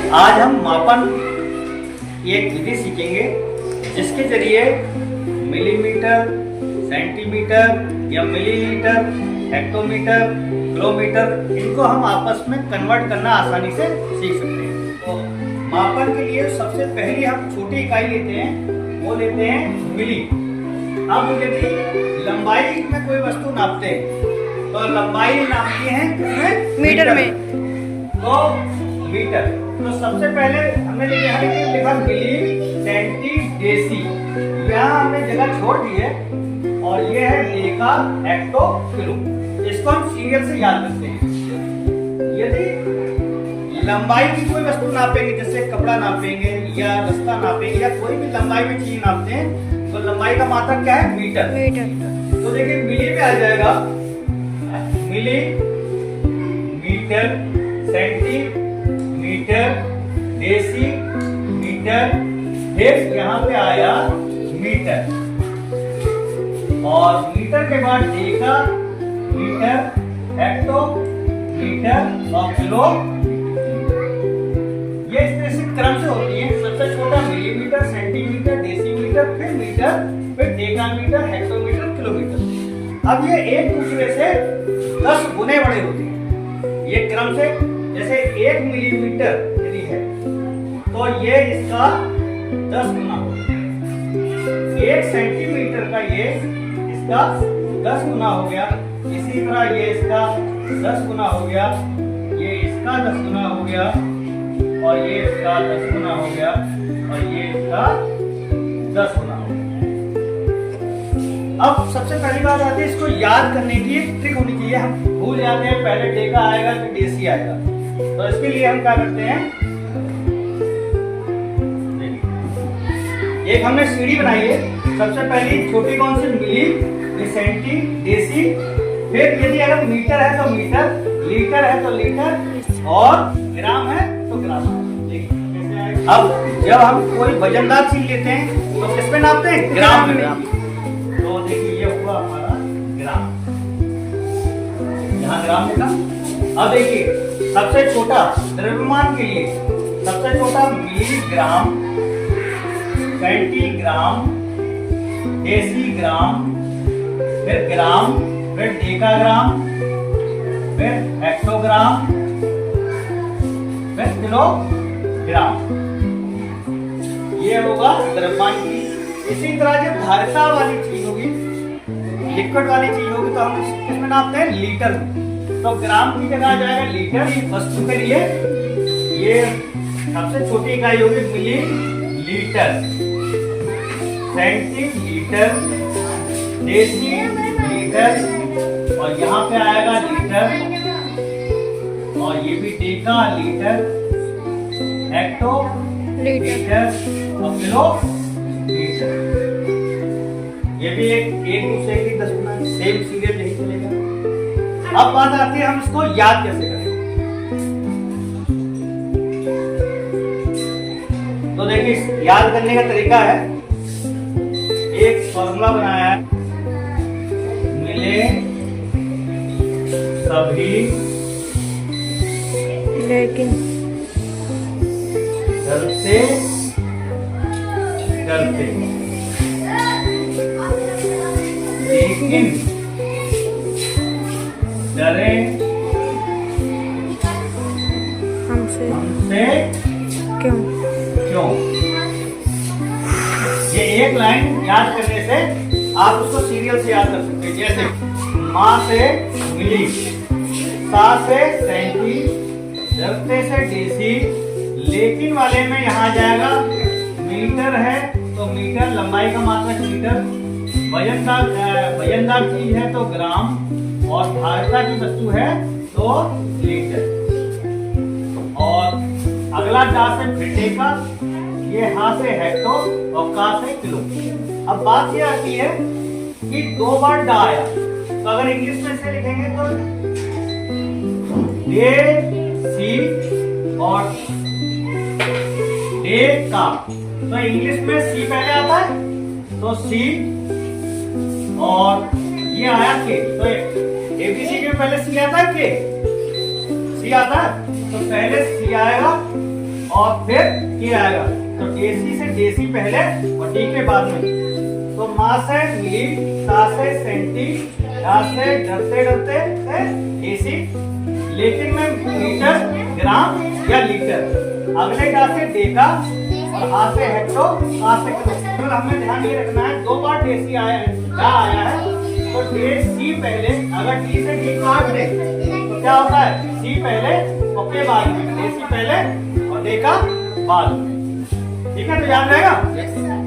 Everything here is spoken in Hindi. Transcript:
आज हम मापन की एक विधि सीखेंगे जिसके जरिए मिलीमीटर, सेंटीमीटर या मिलीलीटर, हेक्टोमीटर, किलोमीटर इनको हम आपस में कन्वर्ट करना आसानी से सीख सकते हैं। तो मापन के लिए सबसे पहले हम छोटी इकाई लेते हैं, वो लेते हैं मिली। अब यदि लंबाई में कोई वस्तु नापते हैं तो लंबाई नापती है किसमें? मीटर में। तो मीटर, तो सबसे पहले हमने लिखा मिली, सेंटी, डेसी। यहाँ हमने जगह छोड़ दी है और ये है डेका, हेक्टो, किलो। इसको हम सीरियल से याद करते हैं। यदि लंबाई की कोई वस्तु नापेंगे, जैसे कपड़ा नापेंगे या रास्ता नापेंगे या कोई भी लंबाई में चीज नापते हैं, तो लंबाई का मात्रक क्या है? मीटर। तो देखिए मिली में आ जाएगा milli, metre, centi, metre, deci, metre, फिर यहाँ पे आया मीटर और मीटर के बाद डेका, मीटर, हेक्टो, मीटर और किलो। ये इस तरह से क्रम से होती है। सबसे छोटा मिलीमीटर, सेंटीमीटर, डेसीमीटर, फिर मीटर, फिर डेकामीटर, हेक्टोमीटर, किलोमीटर। अब ये एक दूसरे से 10 गुने बड़े होते हैं ये क्रम से। जैसे 1 मिलीमीटर यदि है तो ये इसका 10 गुना होगा। 1 सेंटीमीटर का ये इसका 10 गुना हो गया। इसी तरह ये इसका 10 गुना हो गया, ये इसका 10 गुना हो गया और ये इसका 10 गुना हो गया और ये इसका 10 गुना हो गया। अब सबसे पहली बात आती है, इसको याद करने की एक ट्रिक होनी चाहिए। हम भूल जाते हैं, पहले डेका आएगा फिर डेसी आएगा। तो इसके लिए हम क्या करते हैं, एक हमने सीढ़ी बनाई है। सबसे पहली छोटी कौन सी? मिली, फिर सेंटी, डेसी, फिर यदि अगर मीटर है तो मीटर, लीटर है तो लीटर और ग्राम है तो ग्राम। अब जब हम कोई वजनदार चीज लेते हैं तो किस पे नापते हैं? ग्राम में। तो देखिए ये हुआ हमारा ग्राम, यहाँ ग्राम लिखा। अब देखिए सबसे छोटा द्रव्यमान के लिए सबसे छोटा मिलीग्राम, सेंटीग्राम, डेसीग्राम, फिर ग्राम, फिर डेकाग्राम, फिर हेक्टोग्राम, फिर किलोग्राम। ये होगा द्रव्यमान की। इसी तरह जब धारिता वाली चीज होगी, लिक्विड वाली चीज होगी, तो हम किसमें नापते हैं? लीटर में। तो ग्राम की जगह आ जाएगा लीटर। इस वस्तु के लिए ये सबसे छोटी इकाई होगी मिली लीटर, सेंटीमीटर, डेसी लीटर और यहाँ पे आएगा लीटर और ये भी डेका लीटर, हेक्टो लीटर और किलो लीटर। ये भी एक दूसरे की 10 गुना सेम सीरियल नहीं चलेगा। अब बात आती है हम इसको याद कैसे करें। तो देखिए याद करने का तरीका है, एक फॉर्मूला बनाया है, मिले सभी लेकिन डरते डरते लेकिन डरे हमसे क्यों? ये एक लाइन याद करने से आप उसको सीरियल से याद कर सकते हैं। जैसे माँ से मिली, सा से सेंटी, डरते से डेसी, लेकिन वाले में यहाँ जाएगा मीटर है तो मीटर, लंबाई का मात्रक मीटर, वजनदार चीज है तो ग्राम और धारिता की वस्तु है तो लीटर। और अगला डा से फिटे का, ये हा से हेक्टो और का से किलो। अब बात ये आती है कि 2 बार डा आया, तो अगर इंग्लिश में से लिखेंगे तो डे सी और डे का। तो इंग्लिश में सी पहले आता है तो सी और ये आया के। तो एबीसी में पहले सी आता है के? सी आता है तो पहले सी आएगा और फिर ये आएगा। तो डेसी से डेसी पहले और डी के बाद में। तो मास है मिली, सा से सेंटी, डा से डरते डरते से डेसी, लेकिन मैं मीटर, ग्राम या लीटर। अगले डा से डेका और आ से हेक्टो, आ से किलो। तो हमें ध्यान ये रखना है, दो बार डेसी आया है, डा आया है, तो डेसी पहले, अगर डी से डी काट दे तो क्या होता है, सी पहले और के बाद में, डेसी पहले और डेका बाद में। ठीक है, तो याद रहेगा।